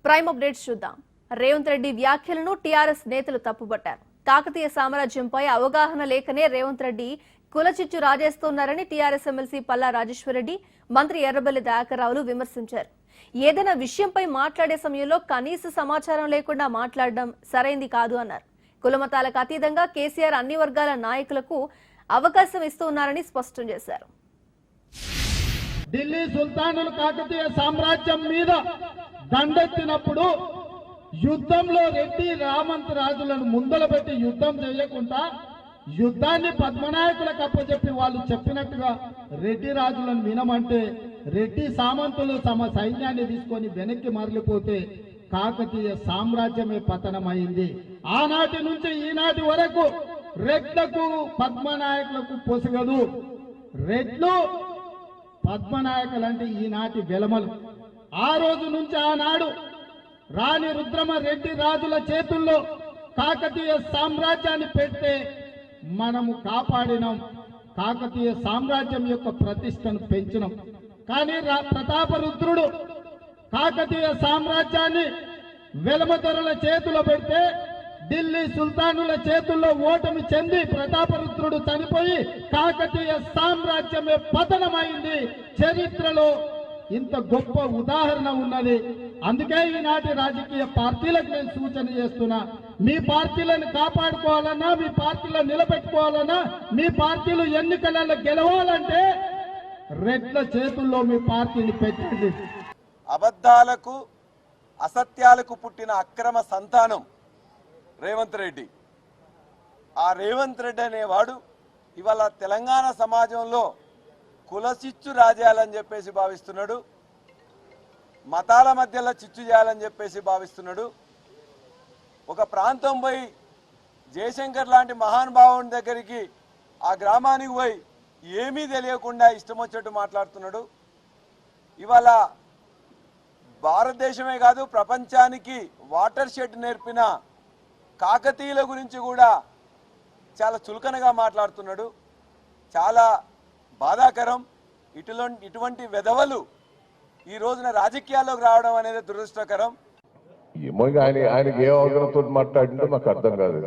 Prime updates చూద్దాం. రేవంత్ రెడ్డి వ్యాఖ్యలను TRS నేతలు తప్పుపట్టారు. కాకతీయ సామ్రాజ్యంపై అవగాహన లేకనే రేవంత్ రెడ్డి కులచిచ్చు రాజేస్తున్నారని టీఆర్ఎస్ ఎమ్మెల్సీ పల్లా రాజేశ్వరరెడ్డి, మంత్రి ఎర్రబెల్లి దయాకర్రావులు విమర్శించారు. ఏదైనా విషయంపై మాట్లాడే సమయంలో కనీస సమాచారం లేకుండా మాట్లాడడం సరైంది కాదు అన్నారు. కులమతాలకు అతీతంగా కేసీఆర్ అన్ని వర్గాల నాయకులకు అవకాశం ఇస్తున్నారని స్పష్టం చేశారు. ఢిల్లీ సుల్తానులు కాకతీయ సామ్రాజ్యం మీద దండెత్తినప్పుడు యుద్ధంలో రెడ్డి రామంత్ రాజులను ముందల పెట్టి యుద్ధం చేయకుండా యుద్ధాన్ని పద్మనాయకులకు అప్పచెప్పి వాళ్ళు చెప్పినట్టుగా రెడ్డి రాజులను వినమంటే రెడ్డి సామంతులు తమ సైన్యాన్ని తీసుకొని వెనక్కి మరలిపోతే కాకతీయ సామ్రాజ్యమే పతనమైంది. ఆనాటి నుంచి ఈనాటి వరకు రెడ్లకు పద్మనాయకులకు పొసగదు. రెడ్లు పద్మనాయకులంటే ఈనాటి వెలమలు. ఆ రోజు నుంచి ఆనాడు రాణి రుద్రమ రెడ్డి రాజుల చేతుల్లో కాకతీయ సామ్రాజ్యాన్ని పెడితే మనము కాపాడినాం. కాకతీయ సామ్రాజ్యం యొక్క ప్రతిష్టను పెంచినాం. కానీ ప్రతాపరుద్రుడు కాకతీయ సామ్రాజ్యాన్ని వెలమదొరల చేతిలో పెడితే ఢిల్లీ సుల్తానుల చేతుల్లో ఓటమి చెంది ప్రతాపరుద్రుడు చనిపోయి కాకతీయ సామ్రాజ్యమే పతనమైంది. చరిత్రలో ఇంత గొప్ప ఉదాహరణ ఉన్నది. అందుకే ఈనాటి రాజకీయ పార్టీలకు నేను సూచన చేస్తున్నా, మీ పార్టీలను కాపాడుకోవాలన్నా, మీ పార్టీలను నిలబెట్టుకోవాలన్నా, మీ పార్టీలు ఎన్నికలలో గెలవాలంటే రెడ్ల చేతుల్లో మీ పార్టీని పెట్టండి. అబద్ధాలకు అసత్యాలకు పుట్టిన అక్రమ సంతానం రేవంత్ రెడ్డి. ఆ రేవంత్ రెడ్డి అనేవాడు ఇవాళ తెలంగాణ సమాజంలో కులచిచ్చు రాజేయాలని చెప్పేసి భావిస్తున్నాడు, మతాల మధ్యలో చిచ్చు చేయాలని చెప్పేసి భావిస్తున్నాడు. ఒక ప్రాంతం పోయి జయశంకర్ లాంటి మహానుభావుని దగ్గరికి ఆ గ్రామానికి పోయి ఏమీ తెలియకుండా ఇష్టం వచ్చేట్టు మాట్లాడుతున్నాడు. ఇవాళ భారతదేశమే కాదు ప్రపంచానికి వాటర్ షెడ్ నేర్పిన కాకతీయుల గురించి కూడా చాలా చులకనగా మాట్లాడుతున్నాడు. చాలా బాధాకరం. ఇటువంటి వెధవలు ఈ రోజున రాజకీయాల్లోకి రావడం అనేది దురదృష్టకరం. ఆయనకి ఏ అవగాహనతో మాట్లాడిందో నాకు అర్థం కాదు.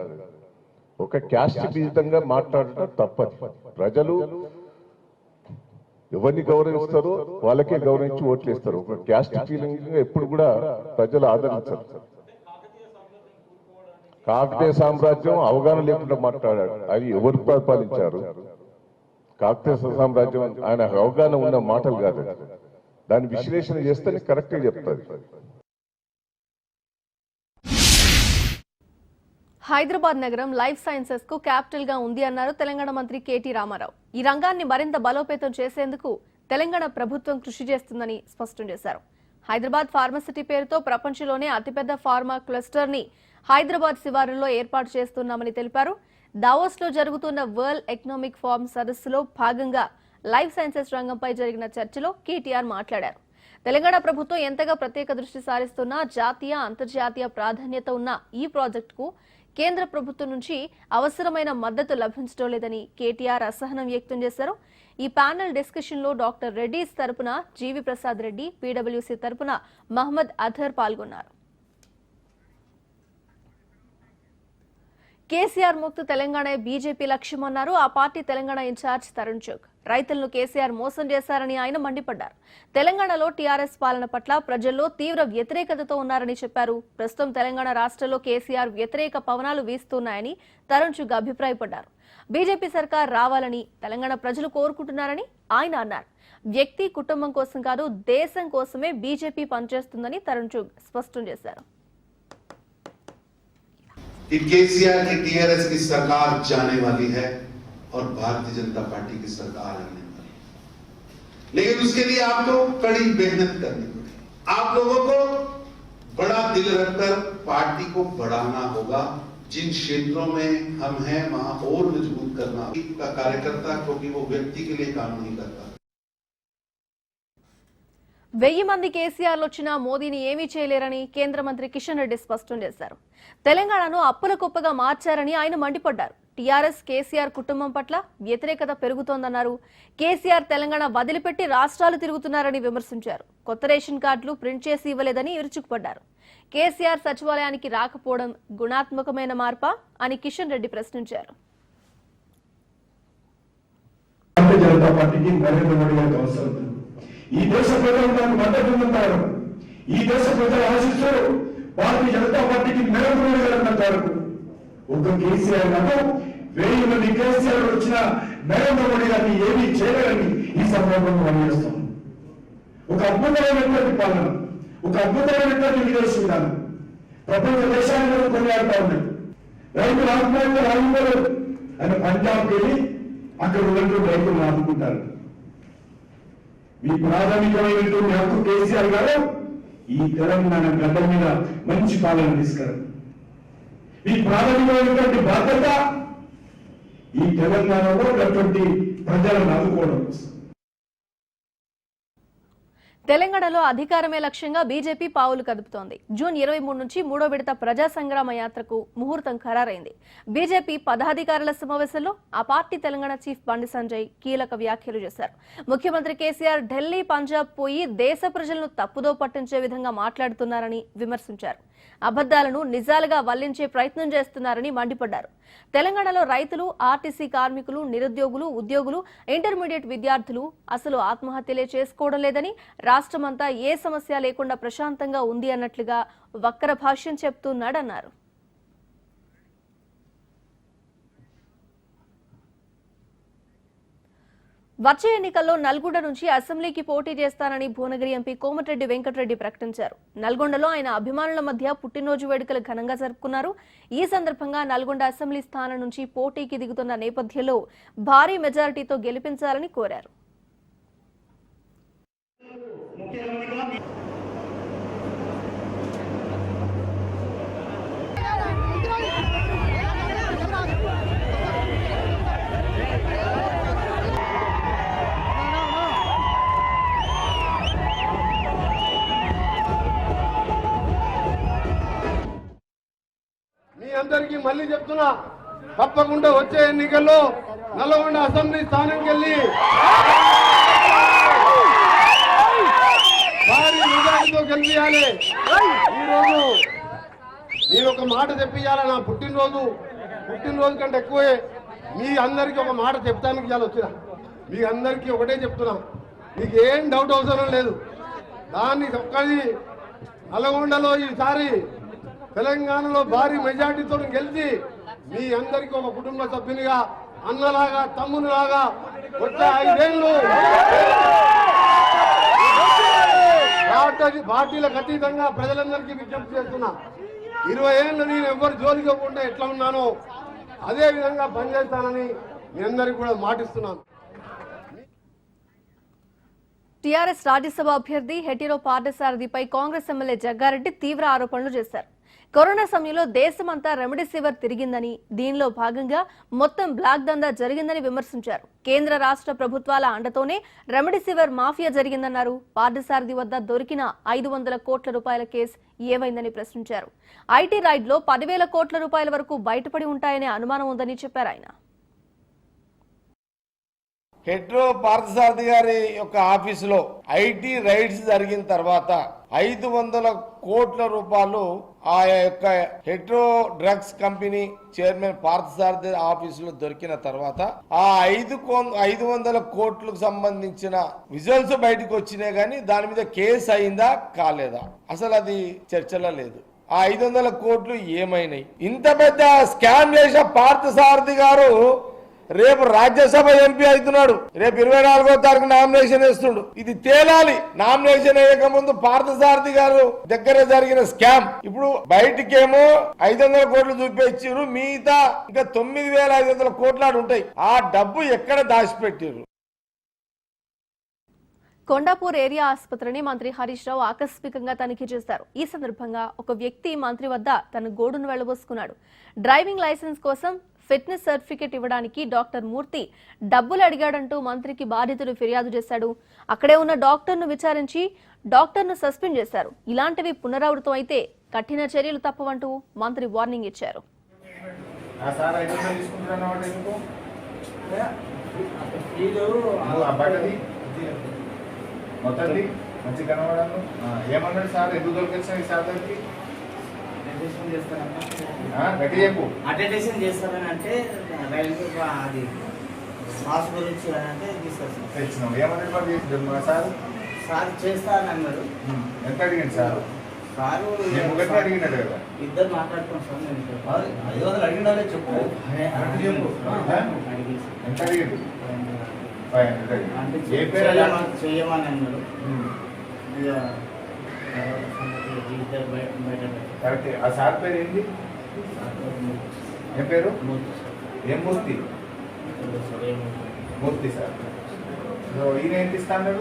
ఒక క్యాస్ట్ విధంగా మాట్లాడటం తప్పదు. ప్రజలు ఎవరిని గౌరవిస్తారో వాళ్ళకే గౌరవించి ఓట్లు ఇస్తారు. ఒక క్యాస్ట్ ఫీలింగ్ ఎప్పుడు కూడా ప్రజలు ఆదరించారు. కాకతీయ సామ్రాజ్యం అవగాహన లేకుండా మాట్లాడాడు. అది ఎవరు పరిపాలించారు? కాకతీయ సామ్రాజ్యం ఆయన అవగాహన ఉన్న మాటలు కాదు. దాన్ని విశ్లేషణ చేస్తేనే కరెక్ట్గా చెప్తారు. హైదరాబాద్ నగరం లైఫ్ సైన్సెస్ కు క్యాపిటల్ గా ఉంది అన్నారు తెలంగాణ మంత్రి కేటీ రామారావు. ఈ రంగాన్ని మరింత బలోపేతం చేసేందుకు తెలంగాణ ప్రభుత్వం కృషి చేస్తుందని స్పష్టం చేశారు. హైదరాబాద్ ఫార్మసిటీ పేరుతో ప్రపంచంలోనే అతిపెద్ద ఫార్మా క్లస్టర్ ని హైదరాబాద్ శివారులో ఏర్పాటు చేస్తున్నామని తెలిపారు. దావోస్ లో జరుగుతున్న వరల్డ్ ఎకనామిక్ ఫోరం సదస్సులో భాగంగా లైఫ్ సైన్సెస్ రంగంపై జరిగిన చర్చలో కేటీఆర్ మాట్లాడారు. తెలంగాణ ప్రభుత్వం ఎంతగా ప్రత్యేక దృష్టి సారిస్తున్నా జాతీయ అంతర్జాతీయ ప్రాధాన్యత ఉన్న ఈ ప్రాజెక్టుకు కేంద్ర ప్రభుత్వం నుంచి అవసరమైన మద్దతు లభించడం లేదని కేటీఆర్ అసహనం వ్యక్తం చేశారు. ఈ ప్యానెల్ డిస్కషన్ లో డాక్టర్ రెడ్డిస్ తరపున జీవి ప్రసాద్ రెడ్డి, పీడబ్ల్యూసీ తరపున మహమ్మద్ అథర్ పాల్గొన్నారు. కేసీఆర్ ముక్త తెలంగాణ బీజేపీ లక్ష్యమన్నారు ఆ పార్టీ తెలంగాణ ఇన్ఛార్జ్ తరుణ్ చుగ్. రైతులను కేసీఆర్ మోసం చేశారని ఆయన మండిపడ్డారు. తెలంగాణలో టీఆర్ఎస్ పాలన పట్ల ప్రజల్లో తీవ్ర వ్యతిరేకతతో ఉన్నారని చెప్పారు. ప్రస్తుతం తెలంగాణ రాష్ట్రంలో కేసీఆర్ వ్యతిరేక పవనాలు వీస్తున్నాయని తరుణ్ చుగ్ అభిప్రాయపడ్డారు. బీజేపీ సర్కార్ రావాలని తెలంగాణ ప్రజలు కోరుకుంటున్నారని ఆయన అన్నారు. వ్యక్తి కుటుంబం కోసం కాదు, దేశం కోసమే బీజేపీ పనిచేస్తుందని తరుణ్ చుగ్ స్పష్టం చేశారు. कि केसीआर की टीआरएस की सरकार जाने वाली है और भारतीय जनता पार्टी की सरकार आने वाली है, लेकिन उसके लिए आपको कड़ी मेहनत करनी पड़ेगी. आप लोगों को बड़ा दिल रखकर पार्टी को बढ़ाना होगा. जिन क्षेत्रों में हम हैं वहां और मजबूत करना का कार्यकर्ता, क्योंकि वो व्यक्ति के लिए काम नहीं करता. 1000 మంది కేసీఆర్లు వచ్చినా మోదీని ఏమీ చేయలేరని కేంద్ర మంత్రి కిషన్ రెడ్డి స్పష్టం చేశారు. తెలంగాణను అప్పుల కుప్పగా మార్చారని ఆయన మండిపడ్డారు. టీఆర్ఎస్ కేసీఆర్ కుటుంబం పట్ల వ్యతిరేకత పెరుగుతోందన్నారు. కేసీఆర్ తెలంగాణ వదిలిపెట్టి రాష్ట్రాలు తిరుగుతున్నారని విమర్శించారు. కొత్త రేషన్ కార్డులు ప్రింట్ చేసి ఇవ్వలేదని విరుచుకుపడ్డారు. కేసీఆర్ సచివాలయానికి రాకపోవడం గుణాత్మకమైన మార్పా అని కిషన్ రెడ్డి ప్రశ్నించారు. ఈ దేశ ప్రజలు దానికి మద్దతు పొందుతారు. ఈ దేశ ప్రజల ఆశిస్తున్నారు భారతీయ జనతా పార్టీకి నరేంద్ర మోడీ గారు అంటారు. ఒక కేసీఆర్ కాదు 1000 మంది కేసీఆర్ వచ్చిన నరేంద్ర మోడీ గారిని ఏమీ చేయలేరని ఈ సందర్భంగా మనం చేస్తాం. ఒక అద్భుతమైనటువంటి పాలన, ఒక అద్భుతమైనటువంటి విదేశీ విధానం ప్రపంచ దేశాలను కొనియాడుతా ఉన్నాయి. రైతులు ఆత్మహత్యలు ఆదుకోలేదు. ఆయన పంజాబ్కి వెళ్ళి అక్కడ ఉన్నటువంటి రైతులను ఆదుకుంటారు. మీ ప్రాథమికమైనటువంటి హక్కు కేసీఆర్ గారు ఈ తెలంగాణ గడ్డ మీద మంచి పాలన తీసుకురండి. మీ ప్రాథమికమైనటువంటి బాధ్యత ఈ తెలంగాణలో ఉన్నటువంటి ప్రజలను ఆదుకోవడం. తెలంగాణలో అధికారమే లక్ష్యంగా బీజేపీ పావులు కదుపుతోంది. జూన్ 23 నుంచి 3వ విడత ప్రజా సంగ్రామ యాత్రకు ముహూర్తం ఖరారైంది. బీజేపీ పదాధికారుల సమావేశంలో ఆ పార్టీ తెలంగాణ చీఫ్ బండి సంజయ్ కీలక వ్యాఖ్యలు చేశారు. ముఖ్యమంత్రి కేసీఆర్ ఢిల్లీ, పంజాబ్ పోయి దేశ ప్రజలను తప్పుదో పట్టించే విధంగా మాట్లాడుతున్నారని విమర్శించారు. అబద్దాలను నిజాలుగా వల్లించే ప్రయత్నం చేస్తున్నారని మండిపడ్డారు. తెలంగాణలో రైతులు, ఆర్టీసీ కార్మికులు, నిరుద్యోగులు, ఉద్యోగులు, ఇంటర్మీడియట్ విద్యార్థులు అసలు ఆత్మహత్యలే చేసుకోవడం లేదని, రాష్ట్రమంతా ఏ సమస్య లేకుండా ప్రశాంతంగా ఉంది అన్నట్లుగా వక్ర భాష్యం చెప్తున్నాడన్నారు. వచ్చే ఎన్నికల్లో నల్గొండ నుంచి అసెంబ్లీకి పోటీ చేస్తానని భువనగిరి ఎంపీ కోమటిరెడ్డి వెంకటరెడ్డి ప్రకటించారు. నల్గొండలో ఆయన అభిమానుల మధ్య పుట్టినరోజు వేడుకలు ఘనంగా జరుపుకున్నారు. ఈ సందర్భంగా నల్గొండ అసెంబ్లీ స్థానం నుంచి పోటీకి దిగుతున్న నేపథ్యంలో భారీ మెజారిటీతో గెలిపించాలని కోరారు. అందరికీ మళ్ళీ చెప్తున్నా, తప్పకుండా వచ్చే ఎన్నికల్లో నల్గొండ అసెంబ్లీ స్థానంకి వెళ్ళి భారీ మెజారిటీతో గెలిపియాలి. ఈరోజు నేను ఒక మాట చెప్పియాలి. నా పుట్టినరోజు కంటే ఎక్కువే మీ అందరికీ ఒక మాట చెప్తానికి ఇవాళ వచ్చిన. మీ అందరికీ ఒకటే చెప్తున్నా, మీకు ఏం డౌట్ అవసరం లేదు. దాన్ని ఒక్కది నల్గొండలో ఈసారి తెలంగాణలో భారీ మెజార్టీతో గెలిచి మీ అందరికీ ఒక కుటుంబ సభ్యునిగా, అన్నలాగా, తమ్మునిలాగా వచ్చే 5 ఏళ్ళు పార్టీలకు అతీతంగా ప్రజలందరికీ విజ్ఞప్తి చేస్తున్నా. 20 ఏళ్ళు నేను ఎవరు జోలికోకుండా ఎట్లా ఉన్నానో అదే విధంగా పనిచేస్తానని మీ అందరికీ కూడా మాటిస్తున్నాను. టీఆర్ఎస్ రాజ్యసభ అభ్యర్థి హెటిరో పార్థసారథిపై కాంగ్రెస్ ఎమ్మెల్యే జగ్గారెడ్డి తీవ్ర ఆరోపణలు చేశారు. కరోనా సమయంలో దేశమంతా రెమెడిసివిర్ తిరిగిందని, దీనిలో భాగంగా మొత్తం బ్లాక్ దందా జరిగిందని విమర్శించారు. కేంద్ర రాష్ట్ర ప్రభుత్వాల అండతోనే రెమెడిసివిర్ మాఫియా జరిగిందన్నారు. పార్థసారథి వద్ద దొరికిన 500 కోట్ల రూపాయల కేసు ఏమైందని ప్రశ్నించారు. ఐటీ రైడ్లో 10,000 కోట్ల రూపాయల వరకు బయటపడి ఉంటాయనే అనుమానం ఉందని చెప్పారు ఆయన. హెట్రో పార్థసారథి గారి యొక్క ఆఫీసులో ఐటీ రైడ్స్ జరిగిన తర్వాత 500 కోట్ల రూపాయలు ఆ యొక్క Hetero drugs company chairman Parthasarathi ఆఫీసులో దొరికిన తర్వాత ఆ 500 కోట్లకు సంబంధించిన విజువల్స్ బయటకు వచ్చినాయి, కానీ దాని మీద కేసు అయిందా కాలేదా అసలు అది చర్చలో లేదు. ఆ 500 కోట్లు ఏమైనాయి? ఇంత పెద్ద స్కామ్ చేసిన పార్థసారథి గారు రేపు రాజ్యసభ ఎంపీ అవుతున్నాడు. రేపు 24వ తారీఖు నామినేషన్ వేస్తుండు. ఇది తేలాలి. నామినేషన్ వేయక ముందు పార్థసారథి గారు దగ్గర జరిగిన స్కామ్ ఇప్పుడు బయటికేమో 500 కోట్లు చూపించారు, మిగతా ఇంకా 9,500 కోట్లాడు ఉంటాయి. ఆ డబ్బు ఎక్కడ దాచిపెట్టారు? కొండాపూర్ ఏరియా ఆసుపత్రిని మంత్రి హరీష్ రావు ఆకస్మికంగా తనిఖీ చేశారు. ఈ సందర్భంగా ఒక వ్యక్తి మంత్రి వద్ద తన గోడును వెళ్లబోసుకున్నాడు. డ్రైవింగ్ లైసెన్స్ కోసం ఫిట్నెస్ సర్టిఫికెట్ ఇవ్వడానికి డాక్టర్ మూర్తి డబ్బులు అడిగాడంటూ మంత్రికి బాధితుడు ఫిర్యాదు చేశాడు. అక్కడే ఉన్న డాక్టర్ను విచారించి డాక్టర్ను సస్పెండ్ చేశారు. ఇలాంటివి పునరావృతం అయితే కఠిన చర్యలు తప్పవంటూ మంత్రి వార్నింగ్ ఇచ్చారు. మంచి కనబడాను ఏమన్నాడు సార్? ఎందుకు దొరికించాను ఈ సార్కి? గట్టి చెప్పు. అటెండేషన్ చేస్తారని అంటే రైల్వే అది మాస్ గురించి అని అంటే తీసుకొస్తాను. తెచ్చినాం. ఏమన్నాడు మరి సార్? సార్ చేస్తారని అన్నారు. ఎంత అడిగింది సార్? సారు ముగ్గురిని అడిగినాడు కదా. ఇద్దరు మాట్లాడుతున్నాం సార్. నేను 500 అడిగినాడే చెప్పు. ఎంత అడిగింది? 500 అంటే ఏ పేరు? చేయమని అన్నారు. కరెక్ట్. ఆ సార్ పేరు ఏంటి? ఏం పేరు? ఏం మూర్తి? మూర్తి సార్. ఈయన ఏంటి ఇస్తాడు?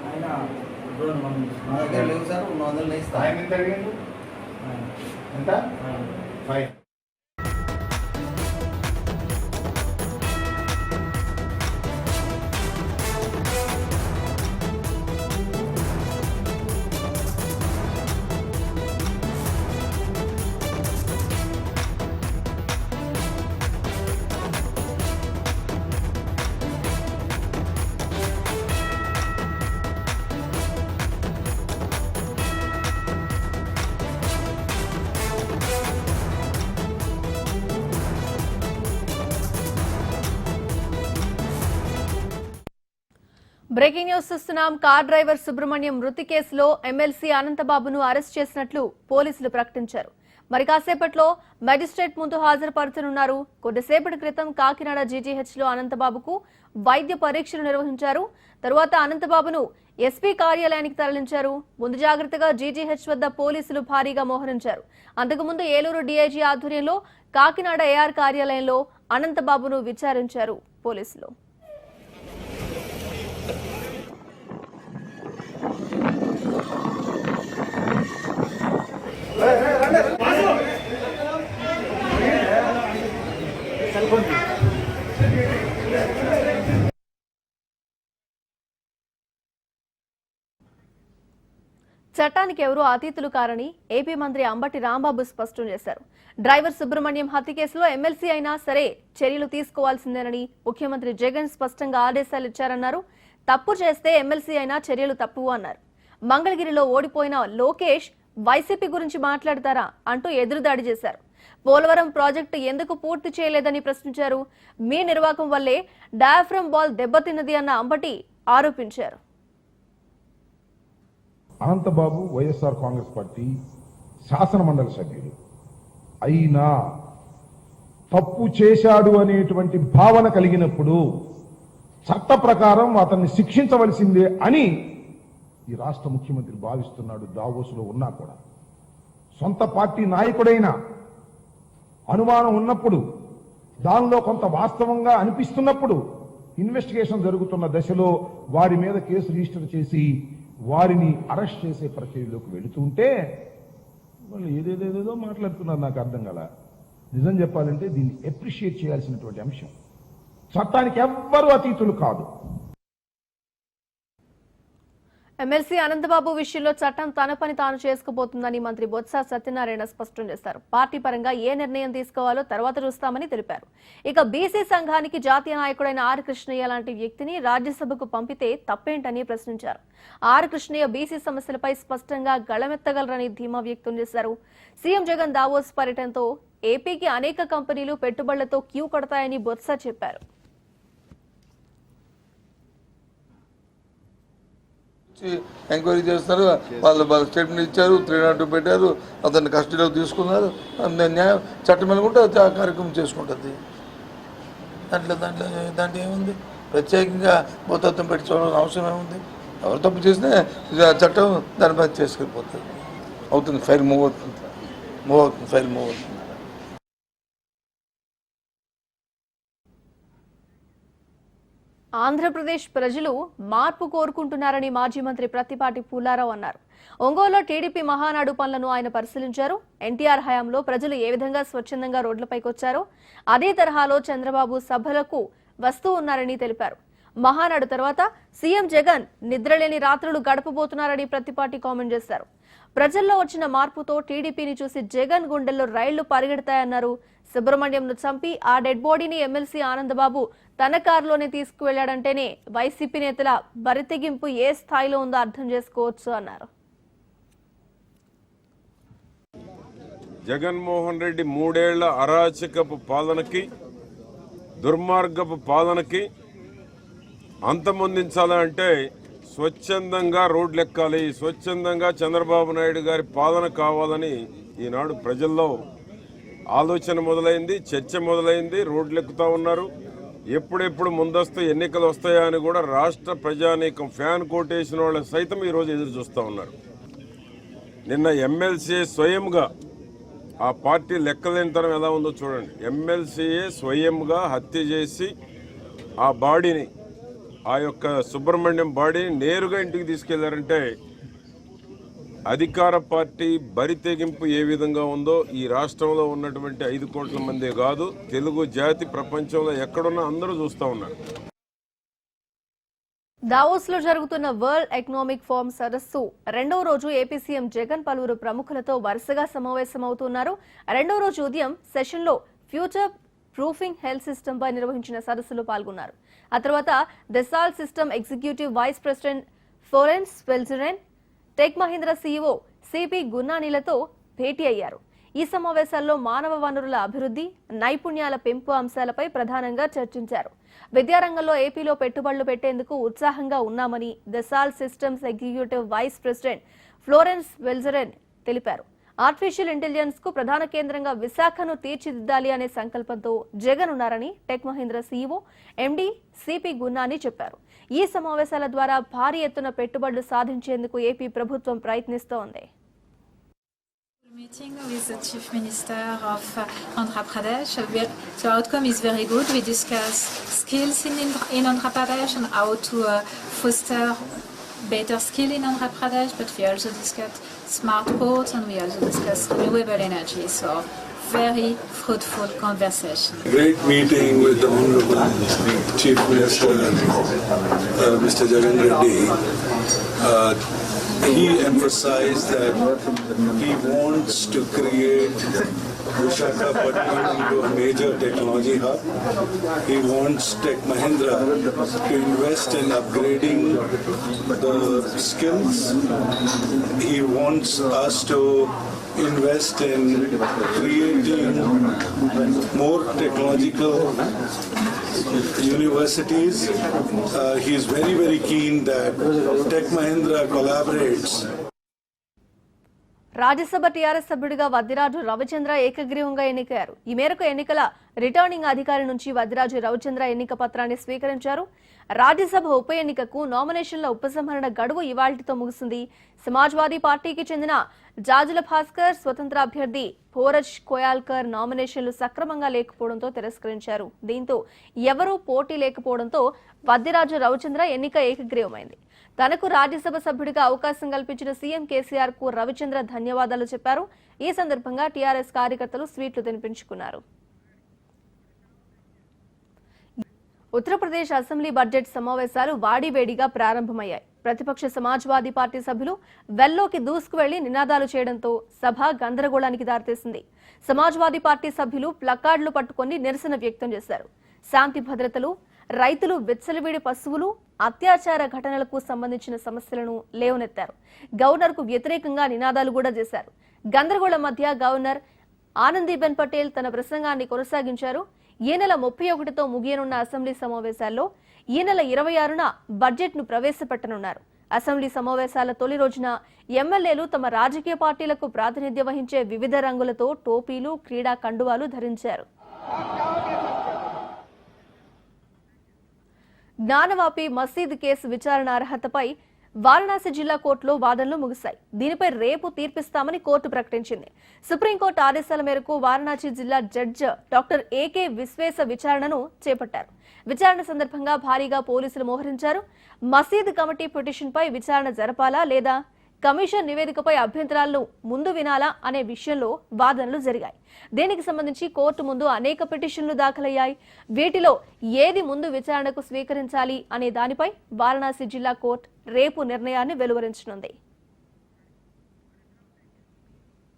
ఆయన 200 లేవు సార్. 100 ఇస్తాను. ఆయన ఎంత అడిగిండు? ఎంత? 5. బ్రేకింగ్ న్యూస్ చూస్తున్నాం. కార్ డ్రైవర్ సుబ్రహ్మణ్యం మృతి కేసులో ఎమ్మెల్సీ అనంతబాబును అరెస్ట్ చేసినట్లు పోలీసులు ప్రకటించారు. మరి కాసేపట్లో మెజిస్ట్రేట్ ముందు హాజరుపరచనున్నారు. కొద్దిసేపటి క్రితం కాకినాడ జీజీహెచ్లో అనంతబాబుకు వైద్య పరీక్షలు నిర్వహించారు. తరువాత అనంతబాబును ఎస్పీ కార్యాలయానికి తరలించారు. ముందు జాగ్రత్తగా జీజీహెచ్ వద్ద పోలీసులు భారీగా మోహరించారు. అంతకుముందు ఏలూరు డీఐజీ ఆధ్వర్యంలో కాకినాడ ఏఆర్ కార్యాలయంలో అనంతబాబును విచారించారు పోలీసులు. చట్టానికి ఎవరూ అతీతులు కారని ఏపీ మంత్రి అంబటి రాంబాబు స్పష్టం చేశారు. డ్రైవర్ సుబ్రహ్మణ్యం హత్య కేసులో ఎమ్మెల్సీ అయినా సరే చర్యలు తీసుకోవాల్సిందేనని ముఖ్యమంత్రి జగన్ స్పష్టంగా ఆదేశాలు ఇచ్చారన్నారు. తప్పు చేస్తే ఎమ్మెల్సీ అయినా చర్యలు తప్పువు అన్నారు. మంగళగిరిలో ఓడిపోయిన లోకేష్ వైసీపీ గురించి మాట్లాడతారా అంటూ ఎదురుదాడి చేశారు. పోలవరం ప్రాజెక్టు ఎందుకు పూర్తి చేయలేదని ప్రశ్నించారు. మీ నిర్వాకం వల్లే డయాఫ్రమ్ బాల్ దెబ్బతిన్నది అన్న అంబటి ఆరోపించారు. అనంతబాబు వైఎస్ఆర్ కాంగ్రెస్ పార్టీ శాసనమండలి సభ్యుడు అయినా తప్పు చేశాడు అనేటువంటి భావన కలిగినప్పుడు చట్ట ప్రకారం అతన్ని శిక్షించవలసిందే అని ఈ రాష్ట్ర ముఖ్యమంత్రి భావిస్తున్నాడు. దావోసులో ఉన్నా కూడా సొంత పార్టీ నాయకుడైన అనుమానం ఉన్నప్పుడు, దానిలో కొంత వాస్తవంగా అనిపిస్తున్నప్పుడు ఇన్వెస్టిగేషన్ జరుగుతున్న దశలో వారి మీద కేసు రిజిస్టర్ చేసి వారిని అరెస్ట్ చేసే ప్రక్రియలోకి వెళుతుంటే వాళ్ళు ఏదేదేదో మాట్లాడుతున్నారు. నాకు అర్థం కాల. నిజం చెప్పాలంటే దీన్ని అప్రిషియేట్ చేయాల్సినటువంటి అంశం. చట్టానికి ఎవ్వరూ అతీతులు కాదు. ఎమ్మెల్సీ అనంతబాబు విషయంలో చట్టం తన పని తాను చేసుకుపోతుందని మంత్రి బొత్స సత్యనారాయణ స్పష్టం చేశారు. పార్టీ పరంగా ఏ నిర్ణయం తీసుకోవాలో తర్వాత చూస్తామని తెలిపారు. ఇక బీసీ సంఘానికి జాతీయ నాయకుడైన ఆర్ కృష్ణయ్య లాంటి వ్యక్తిని రాజ్యసభకు పంపితే తప్పేంటని ప్రశ్నించారు. ఆర్ కృష్ణయ్య బీసీ సమస్యలపై స్పష్టంగా గళమెత్తగలరని ధీమా వ్యక్తం చేశారు. సీఎం జగన్ దావోస్ పర్యటనతో ఏపీకి అనేక కంపెనీలు పెట్టుబడులతో క్యూ కడతాయని బొత్స చెప్పారు. ఎంక్వైరీ చేస్తారు. వాళ్ళు స్టేట్మెంట్ ఇచ్చారు, 302 పెట్టారు, అతన్ని కస్టడీలో తీసుకున్నారు. న్యాయం చట్టం అనుకుంటే ఆ కార్యక్రమం చేసుకుంటుంది. దాంట్లో ఏముంది? ప్రత్యేకంగా భూతత్వం పెట్టి చూడాల్సిన అవసరం ఏముంది? ఎవరు తప్పు చేసినా చట్టం దాని పని చేసుకెళ్ళిపోతుంది. అవుతుంది, ఫైల్ మూవ్ అవుతుంది. ఆంధ్రప్రదేశ్ ప్రజలు మార్పు కోరుకుంటున్నారని మాజీ మంత్రి ప్రత్తిపాటి పుల్లారావు అన్నారు. ఒంగోలులో టీడీపీ మహానాడు పనులను ఆయన పరిశీలించారు. ఎన్టీఆర్ హయాంలో ప్రజలు ఏ విధంగా స్వచ్ఛందంగా రోడ్లపైకి వచ్చారో అదే తరహాలో చంద్రబాబు సభలకు వస్తూ ఉన్నారని తెలిపారు. మహానాడు తర్వాత సీఎం జగన్ నిద్రలేని రాత్రులు గడపబోతున్నారని ప్రతిపాటి కామెంట్ చేశారు. ప్రజల్లో వచ్చిన మార్పుతో టీడీపీని చూసి జగన్ గుండెల్లో రైళ్లు పరిగెడతాయన్నారు. సుబ్రహ్మణ్యంను చంపి ఆ డెడ్ బాడీని ఎమ్మెల్సీ ఆనందబాబు తన కారులోనే తీసుకువెళ్లాడంటేనే వైసీపీ నేతల బరితెగింపు ఏ స్థాయిలో ఉందో అర్థం చేసుకోవచ్చు అన్నారు. జగన్మోహన్ రెడ్డి 3 ఏళ్ల అరాచకపు పాలనకి, దుర్మార్గపు పాలనకి అంతమొందించాలంటే స్వచ్ఛందంగా రోడ్లు ఎక్కాలి, స్వచ్ఛందంగా చంద్రబాబు నాయుడు గారి పాలన కావాలని ఈనాడు ప్రజల్లో ఆలోచన మొదలైంది, చర్చ మొదలైంది. రోడ్లు ఎక్కుతా ఉన్నారు. ఎప్పుడెప్పుడు ముందస్తు ఎన్నికలు వస్తాయా అని కూడా రాష్ట్ర ప్రజానీకం ఫ్యాన్ కోటేసిన వాళ్ళు సైతం ఈరోజు ఎదురు చూస్తూ ఉన్నారు. నిన్న ఎమ్మెల్సీ స్వయంగా ఆ పార్టీ లెక్కలేనితనం ఎలా ఉందో చూడండి. ఎమ్మెల్సీఏ స్వయంగా హత్య చేసి ఆ బాడీని, ఆ యొక్క సుబ్రహ్మణ్యం బాడీని నేరుగా ఇంటికి తీసుకెళ్లారంటే అధికార పార్టీ బరితెగింపు ఏ విధంగా ఉందో ఈ రాష్ట్రంలో ఉన్నటువంటి 5 కోట్ల మందే కాదు, తెలుగు జాతి ప్రపంచంలో ఎక్కడున్నా అందరూ చూస్తూ ఉన్నారు. దావోస్ లో జరుగుతున్న వరల్డ్ ఎకనామిక్ ఫోరం సదస్సు 2వ రోజు ఏపీ సీఎం జగన్ పలువురు ప్రముఖులతో వరుసగా సమావేశమవుతున్నారు. 2వ రోజు ఉదయం సెషన్ లో ఫ్యూచర్ ప్రూఫింగ్ హెల్త్ సిస్టమ్ పై నిర్వహించిన సదస్సులో పాల్గొన్నారు. ఆ తర్వాత Dassault system executive vice president Florence Verzelen, tech Mahindra CEO CP గున్నానీలతో భేటీ అయ్యారు. ఈ సమావేశాల్లో మానవ వనరుల అభివృద్ధి, నైపుణ్యాల పెంపు అంశాలపై ప్రధానంగా చర్చించారు. విద్యారంగంలో ఏపీలో పెట్టుబడులు పెట్టేందుకు ఉత్సాహంగా ఉన్నామని Dassault systems executive vice president Florence Verzelen తెలిపారు. ఆర్టిఫిషియల్ ఇంటెలిజెన్స్ కు ప్రధాన కేంద్రంగా విశాఖను తీర్చిదిద్దాలి అనే సంకల్పంతో జగన్ ఉన్నారని tech Mahindra CEO MD CP Gurnani చెప్పారు. ఈ సమావేశాల ద్వారా భారీ ఎత్తున పెట్టుబడులు సాధించేందుకు ఏపీ ప్రభుత్వం ప్రయత్నిస్తోంది. Meeting with the Chief Minister of Andhra Pradesh. The outcome is very good. We discuss skills in Andhra Pradesh and how to foster better skill in Andhra Pradesh, but we also discussed smart ports and we also discussed renewable energy. So very fruitful conversation. Great meeting with the Honorable Chief Minister, Mr. Jagan Reddy. He emphasized that he wants to create Visakhapatnam into a major technology hub. He wants Tech Mahindra to invest in upgrading the skills. He wants us to invest in creating more technological universities. He is very, very keen that Tech Mahindra collaborates. Rajya Sabha TRS సభ్యుడిగా వద్దిరాజు రవిచంద్ర ఏకగ్రీవంగా ఎన్నికయ్యారు. ఈ మేరకు ఎన్నికల returning అధికారి నుంచి వద్దిరాజు రవిచంద్ర ఎన్నిక పత్రాన్ని స్వీకరించారు. రాజ్యసభ ఉప ఎన్నికకు నామినేషన్ల ఉపసంహరణ గడువు ఇవాళ్టితో ముగిసింది. సమాజ్వాదీ పార్టీకి చెందిన జాజుల భాస్కర్, స్వతంత్ర అభ్యర్థి భోరజ్ కోయాల్కర్ నామినేషన్లు సక్రమంగా లేకపోవడంతో తిరస్కరించారు. దీంతో ఎవరూ పోటీ లేకపోవడంతో వద్దిరాజు రవిచంద్ర ఎన్నిక ఏకగ్రీవమైంది. తనకు రాజ్యసభ సభ్యుడిగా అవకాశం కల్పించిన సీఎం కేసీఆర్ కు రవిచంద్ర ధన్యవాదాలు చెప్పారు. ఈ సందర్భంగా టీఆర్ఎస్ కార్యకర్తలు స్వీట్లు తినిపించుకున్నారు. ఉత్తరప్రదేశ్ అసెంబ్లీ బడ్జెట్ సమావేశాలు వాడివేడిగా ప్రారంభమయ్యాయి. ప్రతిపక్ష సమాజ్వాదీ పార్టీ సభ్యులు వెల్లోకి దూసుకువెళ్లి నినాదాలు చేయడంతో సభ గందరగోళానికి దారితీసింది. సమాజ్వాదీ పార్టీ సభ్యులు ప్లకార్డులు పట్టుకుని నిరసన వ్యక్తం చేశారు. శాంతి భద్రతలు, రైతులు విచ్చలవిడి పశువులు, అత్యాచార ఘటనలకు సంబంధించిన సమస్యలను లేవనెత్తారు. గవర్నర్కు వ్యతిరేకంగా నినాదాలు కూడా చేశారు. గందరగోళం మధ్య గవర్నర్ ఆనందీబెన్ పటేల్ తన ప్రసంగాన్ని కొనసాగించారు. ఈ నెల 31తో ముగియనున్న అసెంబ్లీ సమావేశాల్లో ఈ నెల 26న బడ్జెట్ను ప్రవేశపెట్టనున్నారు. అసెంబ్లీ సమావేశాల తొలి రోజున ఎమ్మెల్యేలు తమ రాజకీయ పార్టీలకు ప్రాతినిధ్యం వహించే వివిధ రంగులతో టోపీలు, క్రీడా కండువాలు ధరించారు. జ్ఞానవాపి మసీద్ కేసు విచారణ అర్హతపై వారణాసి జిల్లా కోర్టులో వాదనలు ముగిశాయి. దీనిపై రేపు తీర్పిస్తామని కోర్టు ప్రకటించింది. సుప్రీంకోర్టు ఆదేశాల మేరకు వారణాసి జిల్లా జడ్జి డాక్టర్ ఏకే విశ్వేశ విచారణను చేపట్టారు. విచారణ సందర్భంగా భారీగా పోలీసులు మోహరించారు. మసీద్ కమిటీ పిటిషన్పై విచారణ జరపాలా లేదా కమిషన్ నివేదికపై అభ్యంతరాలను ముందు వినాలా అనే విషయంలో వాదనలు జరిగాయి. దీనికి సంబంధించి కోర్టు ముందు అనేక పిటిషన్లు దాఖలయ్యాయి. వీటిలో ఏది ముందు విచారణకు స్వీకరించాలి అనే దానిపై వారణాసి జిల్లా కోర్టు రేపు నిర్ణయాన్ని వెలువరించనుంది.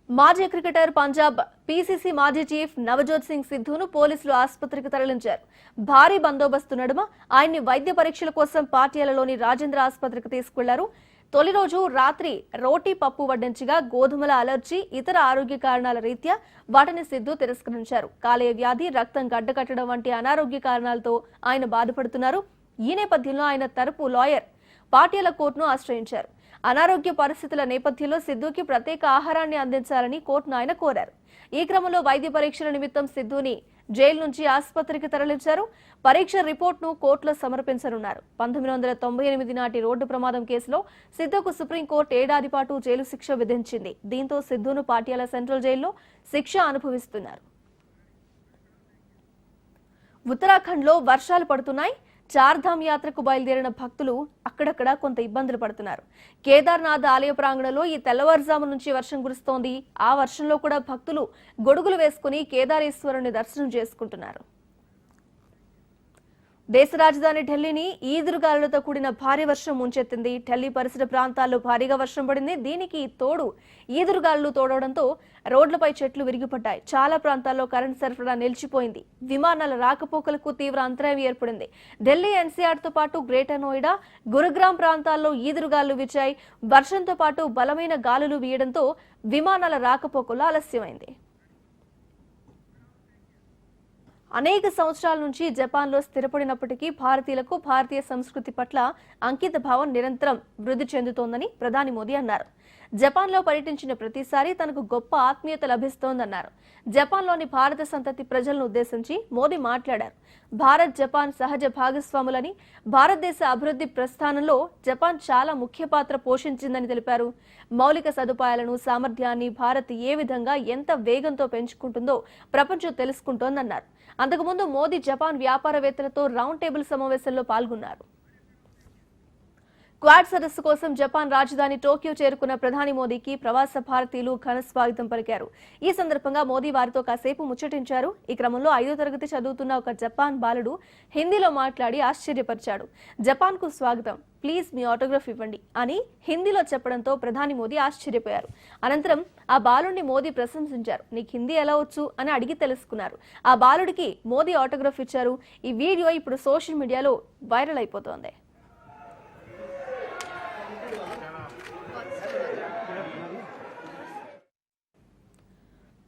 మాజీ క్రికెటర్ పంజాబ్ పీసీసీ మాజీ చీఫ్ నవజోత్ సింగ్ సిద్ధును పోలీసులు ఆసుపత్రికి తరలించారు. భారీ బందోబస్తు నడుమ ఆయన్ని వైద్య పరీక్షల కోసం పాటియాలలోని రాజేంద్ర ఆసుపత్రికి తీసుకెళ్లారు. తొలి రోజు రాత్రి రోటీ పప్పు వడ్డించగా గోధుమల అలర్జీ, ఇతర ఆరోగ్య కారణాల రీత్యా వాటిని సిద్ధు తిరస్కరించారు. కాలేయ వ్యాధి, రక్తం గడ్డకట్టడం వంటి అనారోగ్య కారణాలతో ఆయన బాధపడుతున్నారు. ఈ నేపథ్యంలో ఆయన తరపు లాయర్ పాటియాల కోర్టును ఆశ్రయించారు. అనారోగ్య పరిస్థితుల నేపథ్యంలో సిద్ధుకి ప్రత్యేక ఆహారాన్ని అందించాలని కోర్టును ఆయన కోరారు. ఈ క్రమంలో వైద్య పరీక్షల నిమిత్తం సిద్ధుని జైలు నుంచి ఆసుపత్రికి తరలించారు. పరీక్ష రిపోర్టును కోర్టులో సమర్పించనున్నారు. 1998 నాటి రోడ్డు ప్రమాదం కేసులో సిద్ధుకు సుప్రీంకోర్టు 7 ఏళ్ల పాటు జైలు శిక్ష విధించింది. దీంతో సిద్ధును పాటియాల సెంట్రల్ జైల్లో శిక్ష అనుభవిస్తున్నారు. ఉత్తరాఖండ్లో వర్షాలు పడుతున్నాయి. చార్ధామ్ యాత్రకు బయలుదేరిన భక్తులు అక్కడక్కడ కొంత ఇబ్బందులు పడుతున్నారు. కేదార్నాథ్ ఆలయ ప్రాంగణంలో ఈ తెల్లవారుజాము నుంచి వర్షం కురుస్తోంది. ఆ వర్షంలో కూడా భక్తులు గొడుగులు వేసుకుని కేదారేశ్వరుని దర్శనం చేసుకుంటున్నారు. దేశ రాజధాని ఢిల్లీని ఈదురుగాలులతో కూడిన భారీ వర్షం ముంచెత్తింది. ఢిల్లీ పరిసర ప్రాంతాల్లో భారీగా వర్షం పడింది. దీనికి తోడు ఈదురుగాలులు తోడవడంతో రోడ్లపై చెట్లు విరిగిపడ్డాయి. చాలా ప్రాంతాల్లో కరెంట్ సరఫరా నిలిచిపోయింది. విమానాల రాకపోకలకు తీవ్ర అంతరాయం ఏర్పడింది. ఢిల్లీ ఎన్సీఆర్తో పాటు గ్రేటర్ నోయిడా, గురుగ్రామ్ ప్రాంతాల్లో ఈదురుగాలులు వీచాయి. వర్షంతో పాటు బలమైన గాలులు వీయడంతో విమానాల రాకపోకలు ఆలస్యమైంది. అనేక సంవత్సరాల నుంచి జపాన్లో స్థిరపడినప్పటికీ భారతీయులకు భారతీయ సంస్కృతి పట్ల అంకిత భావం నిరంతరం వృద్ధి చెందుతోందని ప్రధాని మోదీ అన్నారు. జపాన్లో పర్యటించిన ప్రతిసారి తనకు గొప్ప ఆత్మీయత లభిస్తోందన్నారు. జపాన్లోని భారత సంతతి ప్రజలను ఉద్దేశించి మోదీ మాట్లాడారు. భారత్, జపాన్ సహజ భాగస్వాములని, భారతదేశ అభివృద్ధి ప్రస్థానంలో జపాన్ చాలా ముఖ్య పాత్ర పోషించిందని తెలిపారు. మౌలిక సదుపాయాలను, సామర్థ్యాన్ని భారత్ ఏ విధంగా ఎంత వేగంతో పెంచుకుంటుందో ప్రపంచం తెలుసుకుంటోందన్నారు. అంతకుముందు మోదీ జపాన్ వ్యాపారవేత్తలతో రౌండ్ టేబుల్ సమావేశంలో పాల్గొన్నారు. క్వాడ్ సదస్సు కోసం జపాన్ రాజధాని టోక్యో చేరుకున్న ప్రధాని మోదీకి ప్రవాస భారతీయులు ఘన స్వాగతం పలికారు. ఈ సందర్భంగా మోదీ వారితో కాసేపు ముచ్చటించారు. ఈ క్రమంలో 5వ తరగతి చదువుతున్న ఒక జపాన్ బాలుడు హిందీలో మాట్లాడి ఆశ్చర్యపరిచాడు. జపాన్ కు స్వాగతం, ప్లీజ్ మీ ఆటోగ్రాఫ్ ఇవ్వండి అని హిందీలో చెప్పడంతో ప్రధాని మోదీ ఆశ్చర్యపోయారు. అనంతరం ఆ బాలుడిని మోదీ ప్రశంసించారు. నీకు హిందీ ఎలా వచ్చు అని అడిగి తెలుసుకున్నారు. ఆ బాలుడికి మోదీ ఆటోగ్రాఫ్ ఇచ్చారు. ఈ వీడియో ఇప్పుడు సోషల్ మీడియాలో వైరల్ అయిపోతోంది.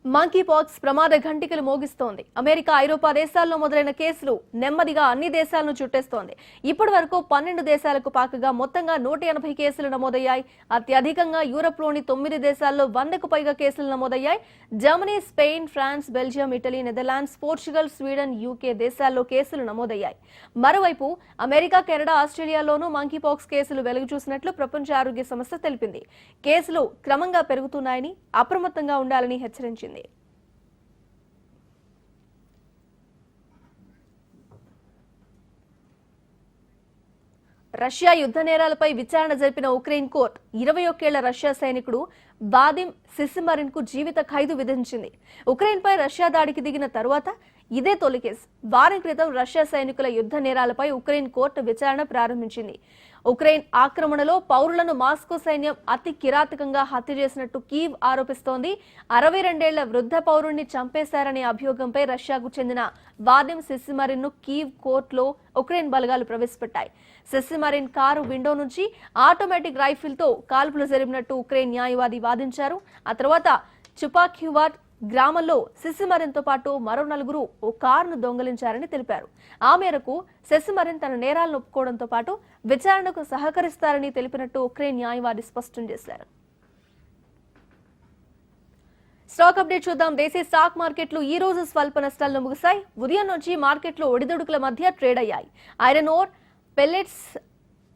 మంకీ పాక్స్ ప్రమాద ఘంటికలు మోగిస్తోంది. అమెరికా, ఐరోపా దేశాల్లో మొదలైన కేసులు నెమ్మదిగా అన్ని దేశాలను చుట్టేస్తోంది. ఇప్పటి వరకు 12 దేశాలకు పాకగా మొత్తంగా 180 కేసులు నమోదయ్యాయి. అత్యధికంగా యూరప్లోని 9 దేశాల్లో 100కు పైగా కేసులు నమోదయ్యాయి. Germany, Spain, France, Belgium, Italy, Netherlands, Portugal, Sweden, UK దేశాల్లో కేసులు నమోదయ్యాయి. మరోవైపు అమెరికా, కెనడా, ఆస్ట్రేలియాలోనూ మంకీ పాక్స్ కేసులు వెలుగు చూసినట్లు ప్రపంచ ఆరోగ్య సంస్థ తెలిపింది. కేసులు క్రమంగా పెరుగుతున్నాయని, అప్రమత్తంగా ఉండాలని హెచ్చరించింది. రష్యా యుద్ధ నేరాలపై విచారణ జరిపిన ఉక్రెయిన్ కోర్టు 21 ఏళ్ల రష్యా సైనికుడు వాదిమ్ సిసిమరిన్ కు జీవిత ఖైదు విధించింది. ఉక్రెయిన్ పై రష్యా దాడికి దిగిన తరువాత ఇదే తొలి కేసు. వారం క్రితం రష్యా సైనికుల యుద్ధ నేరాలపై ఉక్రెయిన్ కోర్టు విచారణ ప్రారంభించింది. ఉక్రెయిన్ ఆక్రమణలో పౌరులను మాస్కో సైన్యం అతి కిరాతకంగా హత్య చేసినట్టు కీవ్ ఆరోపిస్తోంది. 62 ఏళ్ల వృద్ధ పౌరుణ్ణి చంపేశారనే అభియోగంపై రష్యాకు చెందిన వాదిమ్ సిసిమరిన్ ను కీవ్ కోర్టులో ఉక్రెయిన్ బలగాలు ప్రవేశపెట్టాయి. సిసిమరిన్ కారు విండో నుంచి ఆటోమేటిక్ రైఫిల్ తో కాల్పులు జరిపినట్టు ఉక్రెయిన్ న్యాయవాది వాదించారు. ఆ తర్వాత చుపాక్యువాట్ గ్రామంలో సిసిమరిన్ తో పాటు మరో 4 ఓ కారును దొంగలించారని తెలిపారు. ఆ మేరకు సిసిమరిన్ తన నేరాలను ఒప్పుకోవడంతో పాటు విచారణకు సహకరిస్తారని తెలిపినట్టు ఉక్రెయిన్ న్యాయవాది స్పష్టం చేశారు. స్టాక్ అప్డేట్ చూద్దాం. దేశీయ స్టాక్ మార్కెట్లు ఈ రోజు స్వల్ప నష్టాల్లో ముగిశాయి. ఉదయం నుంచి మార్కెట్లు ఒడిదుడుకుల మధ్య ట్రేడ్ అయ్యాయి. ఐరన్ ఓర్, పెల్లెట్స్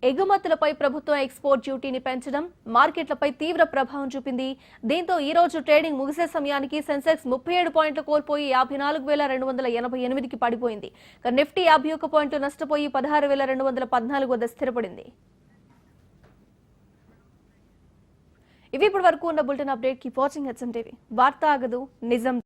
ఎగుమతులపై ప్రభుత్వం ఎక్స్పోర్ట్ డ్యూటీని పెంచడం మార్కెట్లపై తీవ్ర ప్రభావం చూపింది. దీంతో ఈ రోజు ట్రేడింగ్ ముగిసే సమయానికి సెన్సెక్స్ 37 పాయింట్లు కోల్పోయి 54,288కి పడిపోయింది. నిఫ్టీ 51 పాయింట్లు నష్టపోయి 16,214 వద్ద స్థిరపడింది. ఇవి ఇప్పటి వరకు ఉన్న bulletin update. Keep watching HM TV. వార్త ఆగదు, నిజం